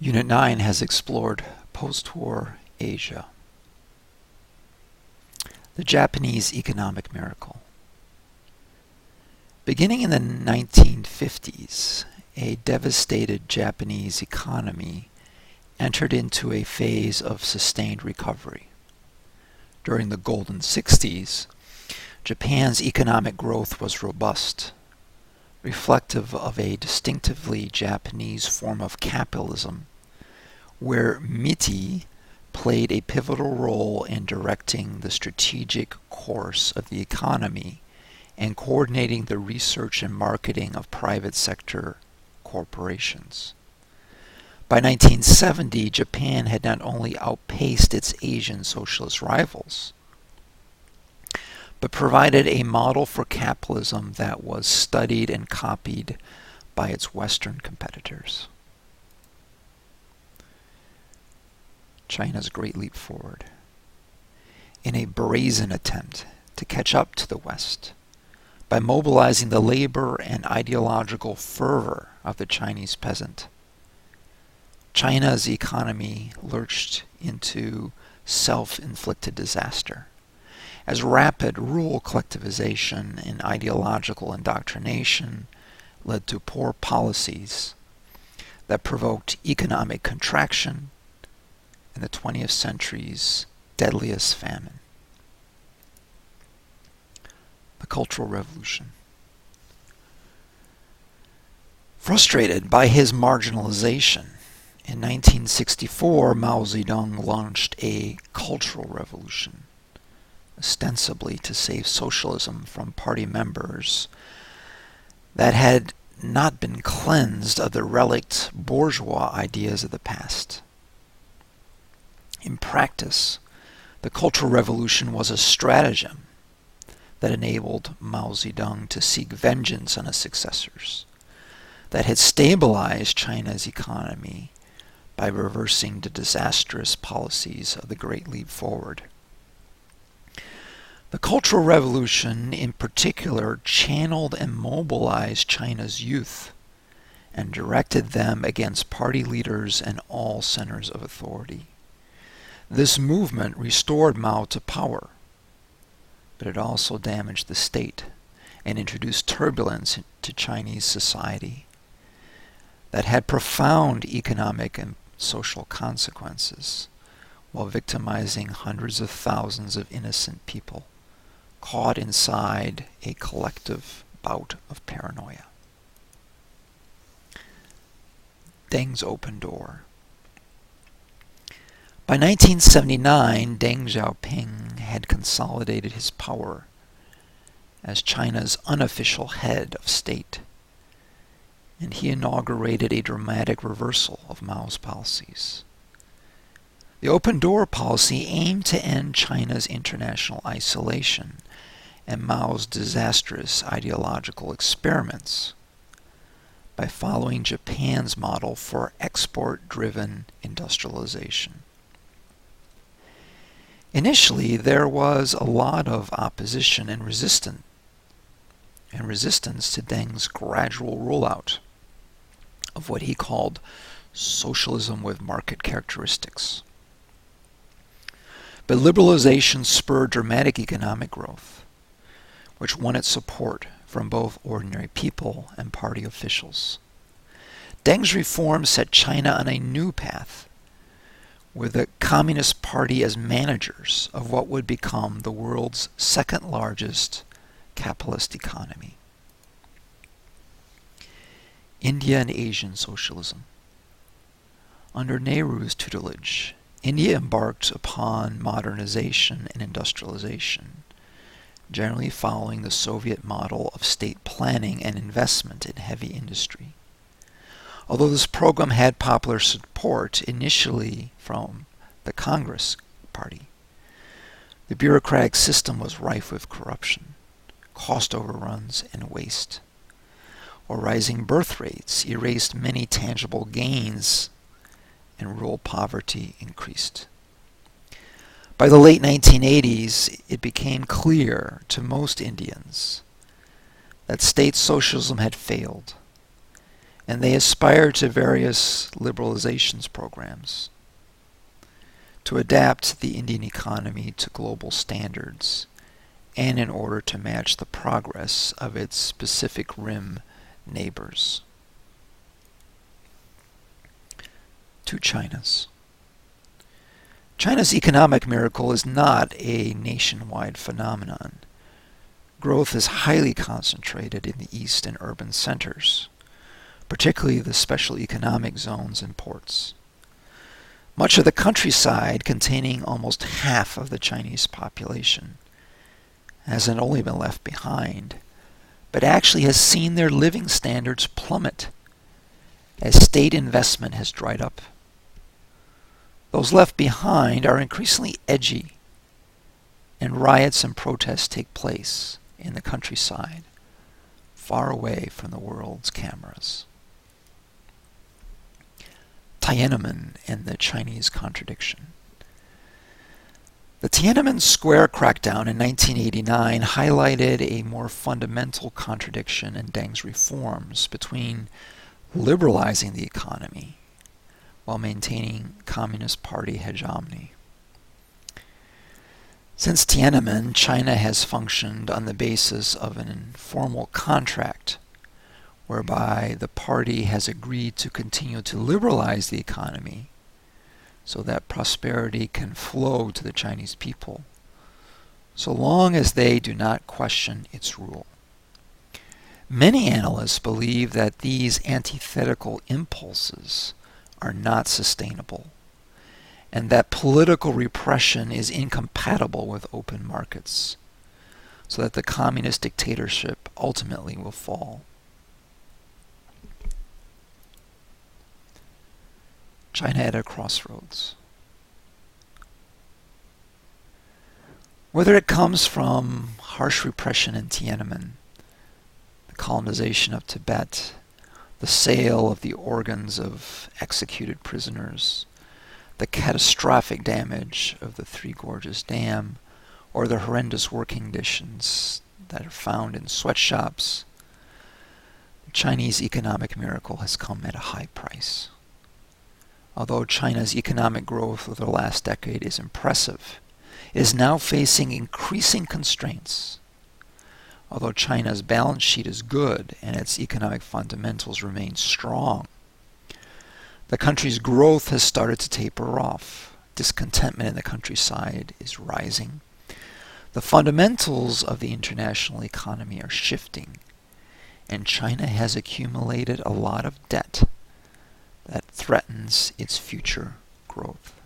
Unit 9 has explored post-war Asia. The Japanese economic miracle. Beginning in the 1950s, a devastated Japanese economy entered into a phase of sustained recovery. During the Golden 60s, Japan's economic growth was robust, reflective of a distinctively Japanese form of capitalism, where Mitti played a pivotal role in directing the strategic course of the economy and coordinating the research and marketing of private sector corporations. By 1970, Japan had not only outpaced its Asian socialist rivals, but provided a model for capitalism that was studied and copied by its Western competitors. China's Great Leap Forward. In a brazen attempt to catch up to the West, by mobilizing the labor and ideological fervor of the Chinese peasant, China's economy lurched into self-inflicted disaster, as rapid rural collectivization and ideological indoctrination led to poor policies that provoked economic contraction and the 20th century's deadliest famine. The Cultural Revolution. Frustrated by his marginalization, in 1964 Mao Zedong launched a cultural revolution, ostensibly to save socialism from party members that had not been cleansed of the relict bourgeois ideas of the past. In practice, the Cultural Revolution was a stratagem that enabled Mao Zedong to seek vengeance on his successors, that had stabilized China's economy by reversing the disastrous policies of the Great Leap Forward. The Cultural Revolution, in particular, channeled and mobilized China's youth and directed them against party leaders and all centers of authority. This movement restored Mao to power, but it also damaged the state and introduced turbulence into Chinese society that had profound economic and social consequences, while victimizing hundreds of thousands of innocent people caught inside a collective bout of paranoia. Deng's open door. By 1979, Deng Xiaoping had consolidated his power as China's unofficial head of state, and he inaugurated a dramatic reversal of Mao's policies. The open door policy aimed to end China's international isolation and Mao's disastrous ideological experiments by following Japan's model for export-driven industrialization. Initially, there was a lot of opposition and resistance to Deng's gradual rollout of what he called socialism with market characteristics. But liberalization spurred dramatic economic growth, which won its support from both ordinary people and party officials. Deng's reforms set China on a new path, with the Communist Party as managers of what would become the world's second largest capitalist economy. India and Asian socialism. Under Nehru's tutelage, India embarked upon modernization and industrialization, generally following the Soviet model of state planning and investment in heavy industry. Although this program had popular support initially from the Congress Party, the bureaucratic system was rife with corruption, cost overruns, and waste, while rising birth rates erased many tangible gains and rural poverty increased. By the late 1980s, it became clear to most Indians that state socialism had failed, and they aspire to various liberalizations programs to adapt the Indian economy to global standards and in order to match the progress of its Pacific Rim neighbors. Two Chinas. China's economic miracle is not a nationwide phenomenon. Growth is highly concentrated in the east and urban centers, particularly the special economic zones and ports. Much of the countryside, containing almost half of the Chinese population, hasn't only been left behind, but actually has seen their living standards plummet as state investment has dried up. Those left behind are increasingly edgy, and riots and protests take place in the countryside, far away from the world's cameras. Tiananmen and the Chinese contradiction. The Tiananmen Square crackdown in 1989 highlighted a more fundamental contradiction in Deng's reforms between liberalizing the economy while maintaining Communist Party hegemony. Since Tiananmen, China has functioned on the basis of an informal contract whereby the party has agreed to continue to liberalize the economy so that prosperity can flow to the Chinese people, so long as they do not question its rule. Many analysts believe that these antithetical impulses are not sustainable, and that political repression is incompatible with open markets, so that the communist dictatorship ultimately will fall. China at a crossroads. Whether it comes from harsh repression in Tiananmen, the colonization of Tibet, the sale of the organs of executed prisoners, the catastrophic damage of the Three Gorges Dam, or the horrendous working conditions that are found in sweatshops, the Chinese economic miracle has come at a high price. Although China's economic growth over the last decade is impressive, it is now facing increasing constraints. Although China's balance sheet is good and its economic fundamentals remain strong, the country's growth has started to taper off. Discontentment in the countryside is rising. The fundamentals of the international economy are shifting, and China has accumulated a lot of debt that threatens its future growth.